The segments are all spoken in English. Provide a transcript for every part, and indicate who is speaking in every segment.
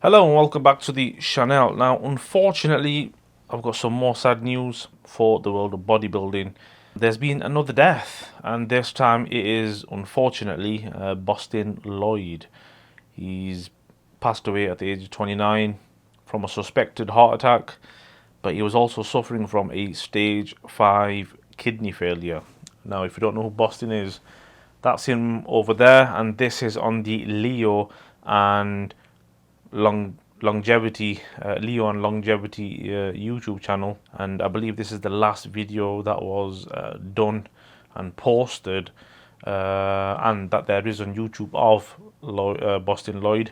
Speaker 1: Hello and welcome back to the channel. Now, unfortunately, I've got some more sad news for the world of bodybuilding. There's been another death, and this time it is, unfortunately, Bostin Loyd. He's passed away at the age of 29 from a suspected heart attack, but he was also suffering from a stage 5 kidney failure. Now, if you don't know who Bostin is, that's him over there, and this is on the Leo and longevity YouTube channel, and I believe this is the last video that was done and posted and that there is on YouTube of Bostin Loyd.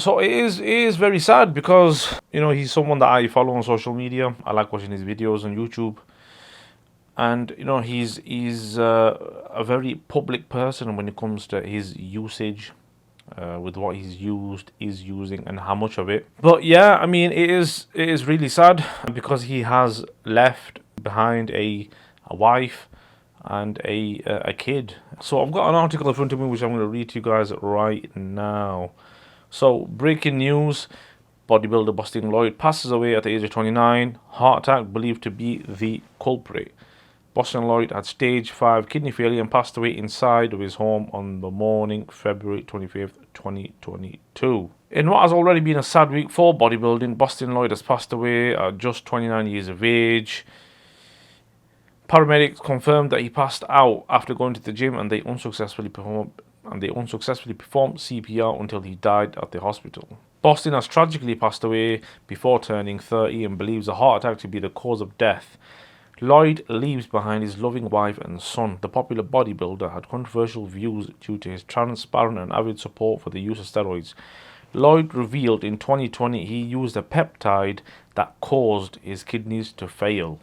Speaker 1: So it is very sad because he's someone that I follow on social media. I like watching his videos on YouTube, and he's a very public person when it comes to his usage. With what is using, and how much of it. But yeah, I mean, it is really sad because he has left behind a wife and a kid. So I've got an article in front of me which I'm going to read to you guys right now. So, breaking news: bodybuilder Bostin Loyd passes away at the age of 29. Heart attack believed to be the culprit. Bostin Loyd had stage 5 kidney failure and passed away inside of his home on the morning February 25th, 2022. In what has already been a sad week for bodybuilding, Bostin Loyd has passed away at just 29 years of age. Paramedics confirmed that he passed out after going to the gym, and they unsuccessfully performed CPR until he died at the hospital. Bostin has tragically passed away before turning 30 and believes a heart attack to be the cause of death. Loyd leaves behind his loving wife and son. The popular bodybuilder had controversial views due to his transparent and avid support for the use of steroids. Loyd revealed in 2020 he used a peptide that caused his kidneys to fail.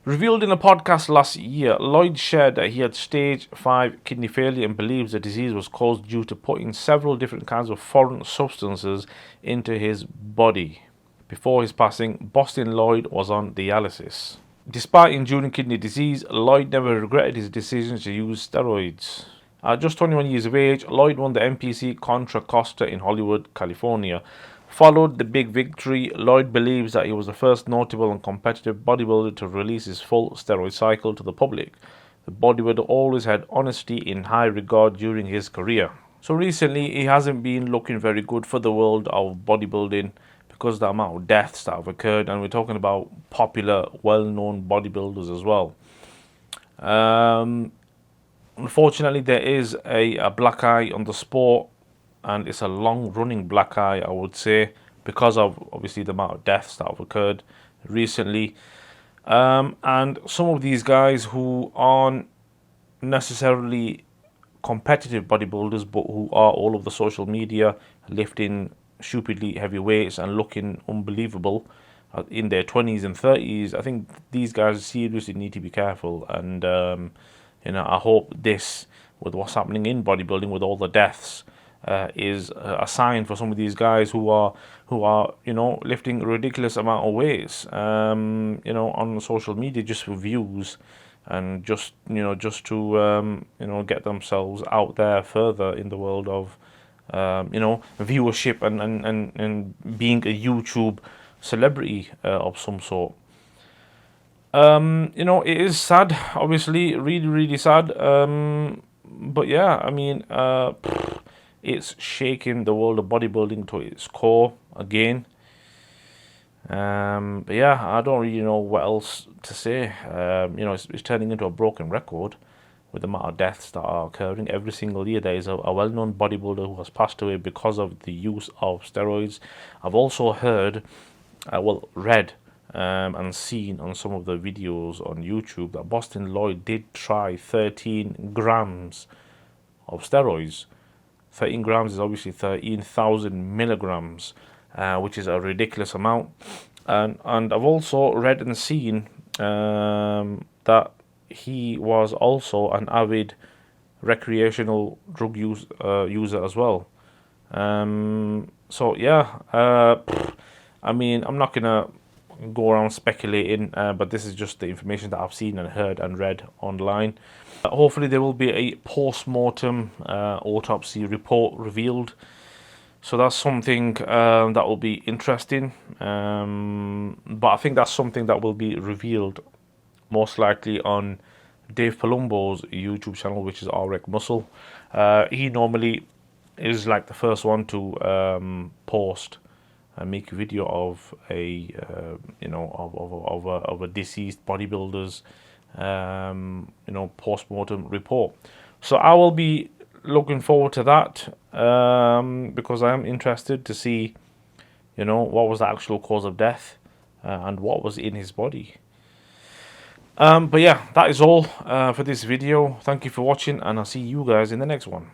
Speaker 1: Revealed in a podcast last year, Loyd shared that he had stage 5 kidney failure and believes the disease was caused due to putting several different kinds of foreign substances into his body. Before his passing, Bostin Loyd was on dialysis. Despite enduring kidney disease, Loyd never regretted his decision to use steroids. At just 21 years of age, Loyd won the NPC Contra Costa in Hollywood, California. Followed the big victory, Loyd believes that he was the first notable and competitive bodybuilder to release his full steroid cycle to the public. The bodybuilder always had honesty in high regard during his career. So recently, he hasn't been looking very good for the world of bodybuilding, because of the amount of deaths that have occurred, and we're talking about popular, well-known bodybuilders as well. Unfortunately, there is a black eye on the sport, and it's a long-running black eye, I would say, because of obviously the amount of deaths that have occurred recently. And some of these guys who aren't necessarily competitive bodybuilders, but who are all over the social media lifting stupidly heavy weights and looking unbelievable in their 20s and 30s, I think these guys seriously need to be careful. And I hope this, with what's happening in bodybuilding with all the deaths, is a sign for some of these guys who are lifting a ridiculous amount of weights on social media just for views, and just to get themselves out there further in the world of viewership and being a YouTube celebrity of some sort. It is sad, obviously, really, really sad. But yeah, I mean, it's shaking the world of bodybuilding to its core again. But yeah, I don't really know what else to say. It's turning into a broken record with the amount of deaths that are occurring every single year. There is a well-known bodybuilder who has passed away because of the use of steroids. I've also heard, read and seen on some of the videos on YouTube that Bostin Loyd did try 13 grams of steroids. 13 grams is obviously 13,000 milligrams, which is a ridiculous amount. And I've also read and seen that he was also an avid recreational drug user as well. So yeah, I mean, I'm not gonna go around speculating, but this is just the information that I've seen and heard and read online. Hopefully there will be a post-mortem autopsy report revealed So that's something that will be interesting. But I think that's something that will be revealed most likely on Dave Palumbo's YouTube channel, which is RX Muscle. He normally is like the first one to post and make a video of a of a deceased bodybuilder's post-mortem report. So I will be looking forward to that, because I am interested to see what was the actual cause of death, and what was in his body. But yeah, that is all for this video. Thank you for watching, and I'll see you guys in the next one.